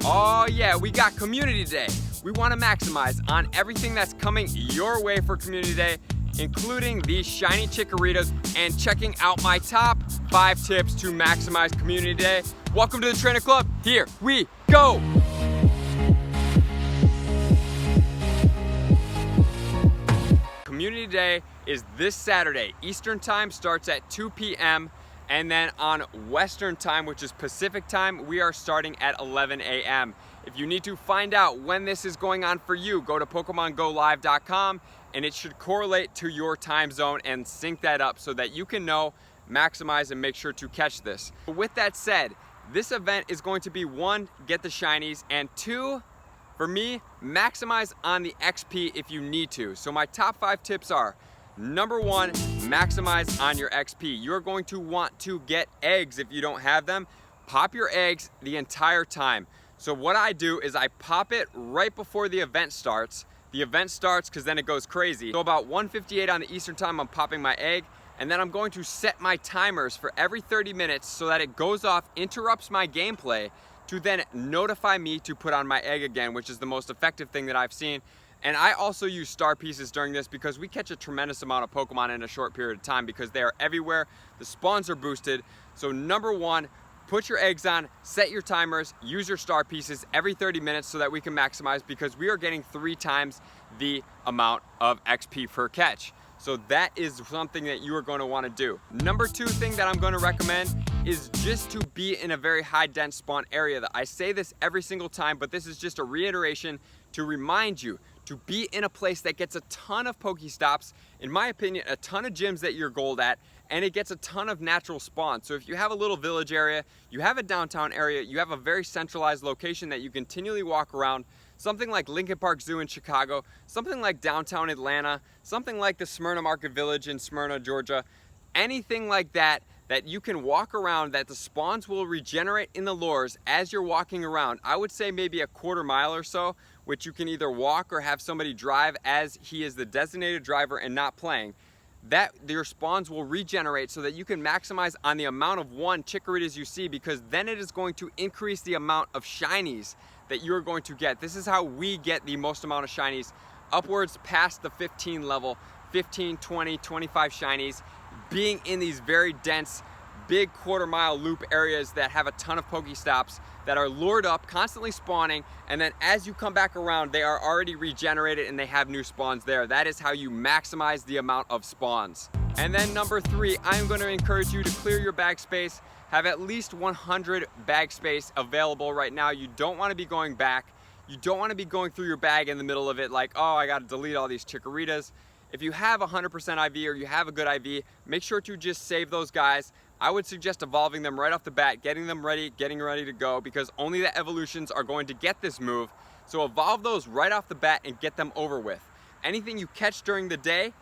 Oh yeah, we got Community Day. We want to maximize on everything that's coming your way for Community Day, including these shiny Chikoritas and checking out my top 5 tips to maximize Community Day. Welcome to the Trainer Club. Here we go. Community Day is this Saturday. Eastern time starts at 2 p.m. and then on Western time, which is Pacific time, we are starting at 11 a.m. If you need to find out when this is going on for you, go to PokemonGoLive.com and it should correlate to your time zone and sync that up so that you can know, maximize, and make sure to catch this. With that said, this event is going to be 1, get the shinies, and 2, for me, maximize on the XP if you need to. So my top 5 tips are, number 1, maximize on your XP. You're going to want to get eggs if you don't have them. Pop your eggs the entire time. So what I do is I pop it right before the event starts. The event starts because then it goes crazy. So about 1:58 on the Eastern time, I'm popping my egg, and then I'm going to set my timers for every 30 minutes so that it goes off, interrupts my gameplay, to then notify me to put on my egg again, which is the most effective thing that I've seen. And I also use star pieces during this because we catch a tremendous amount of Pokemon in a short period of time because they are everywhere. The spawns are boosted. So number 1, put your eggs on, set your timers, use your star pieces every 30 minutes so that we can maximize, because we are getting 3 times the amount of XP per catch. So that is something that you are going to want to do. Number 2 thing that I'm going to recommend is just to be in a very high dense spawn area. I say this every single time, but this is just a reiteration to remind you to be in a place that gets a ton of Pokestops, in my opinion, a ton of gyms that you're gold at, and it gets a ton of natural spawns. So if you have a little village area, you have a downtown area, you have a very centralized location that you continually walk around, something like Lincoln Park Zoo in Chicago, something like downtown Atlanta, something like the Smyrna Market Village in Smyrna, Georgia, anything like that, that you can walk around, that the spawns will regenerate in the lures as you're walking around. I would say maybe a quarter mile or so, which you can either walk or have somebody drive as he is the designated driver and not playing. That your spawns will regenerate so that you can maximize on the amount of Chikoritas you see, because then it is going to increase the amount of shinies that you're going to get. This is how we get the most amount of shinies, upwards past the 15 level, 15, 20, 25 shinies, being in these very dense, big quarter-mile loop areas that have a ton of Pokestops that are lured up, constantly spawning, and then as you come back around, they are already regenerated and they have new spawns there. That is how you maximize the amount of spawns. And then number 3, I'm going to encourage you to clear your bag space. Have at least 100 bag space available right now. You don't want to be going back. You don't want to be going through your bag in the middle of it like, oh, I got to delete all these Chikoritas. If you have 100% IV or you have a good IV, make sure to just save those guys. I would suggest evolving them right off the bat, getting them ready, getting ready to go, because only the evolutions are going to get this move. So evolve those right off the bat and get them over with. Anything you catch during the day,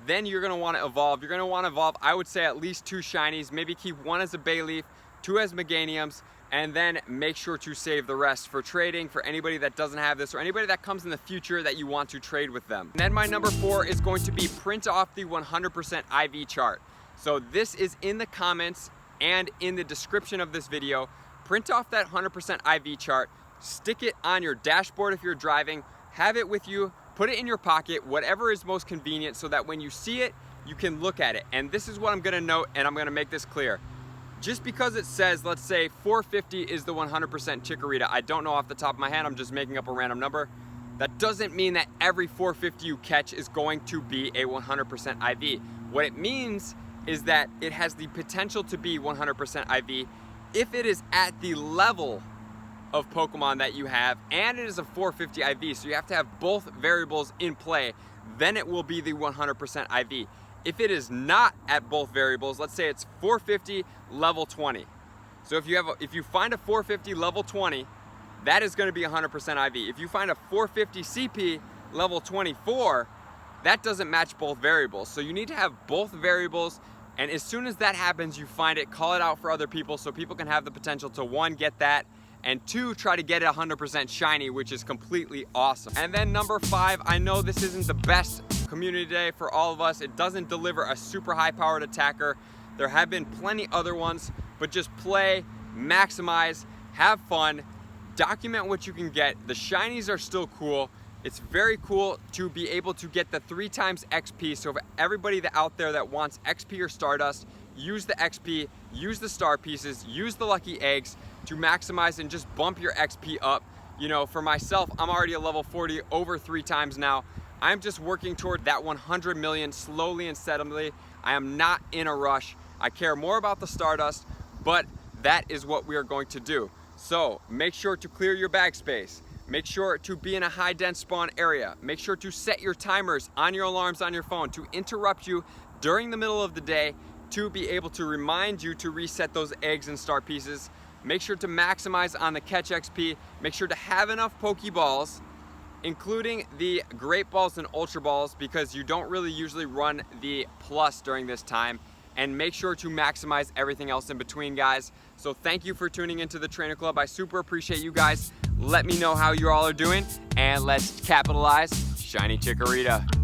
then you're going to want to evolve. You're going to want to evolve, I would say, at least 2 shinies, maybe keep 1 as a Bayleaf, 2 as Meganiums, and then make sure to save the rest for trading for anybody that doesn't have this or anybody that comes in the future that you want to trade with them. And then my number 4 is going to be print off the 100% IV chart. So this is in the comments and in the description of this video. Print off that 100% IV chart, stick it on your dashboard if you're driving, have it with you, put it in your pocket, whatever is most convenient, so that when you see it, you can look at it. And this is what I'm gonna note, and I'm gonna make this clear. Just because it says, let's say 450 is the 100% Chikorita, I don't know off the top of my head, I'm just making up a random number. That doesn't mean that every 450 you catch is going to be a 100% IV. What it means is that it has the potential to be 100% IV if it is at the level of Pokemon that you have, and it is a 450 IV, so you have to have both variables in play, then it will be the 100% IV. If it is not at both variables, let's say it's 450 level 20. So if you find a 450 level 20, that is going to be 100% IV. If you find a 450 CP level 24, that doesn't match both variables. So you need to have both variables, and as soon as that happens, you find it, call it out for other people so people can have the potential to 1, get that, and 2, try to get it 100% shiny, which is completely awesome. And then number 5, I know this isn't the best Community Day for all of us. It doesn't deliver a super high powered attacker. There have been plenty other ones, but just play, maximize, have fun, document what you can get. The shinies are still cool. It's very cool to be able to get the 3 times XP. So for everybody out there that wants XP or Stardust, use the XP, use the star pieces, use the lucky eggs to maximize and just bump your XP up. You know, for myself, I'm already a level 40 over 3 times now. I'm just working toward that 100 million slowly and steadily. I am not in a rush. I care more about the Stardust, but that is what we are going to do. So make sure to clear your bag space. Make sure to be in a high dense spawn area. Make sure to set your timers on your alarms on your phone to interrupt you during the middle of the day to be able to remind you to reset those eggs and star pieces. Make sure to maximize on the catch XP. Make sure to have enough Pokeballs, including the Great Balls and Ultra Balls, because you don't really usually run the plus during this time. And make sure to maximize everything else in between, guys. So thank you for tuning into the Trainer Club. I super appreciate you guys. Let me know how you all are doing, and let's capitalize Shiny Chikorita.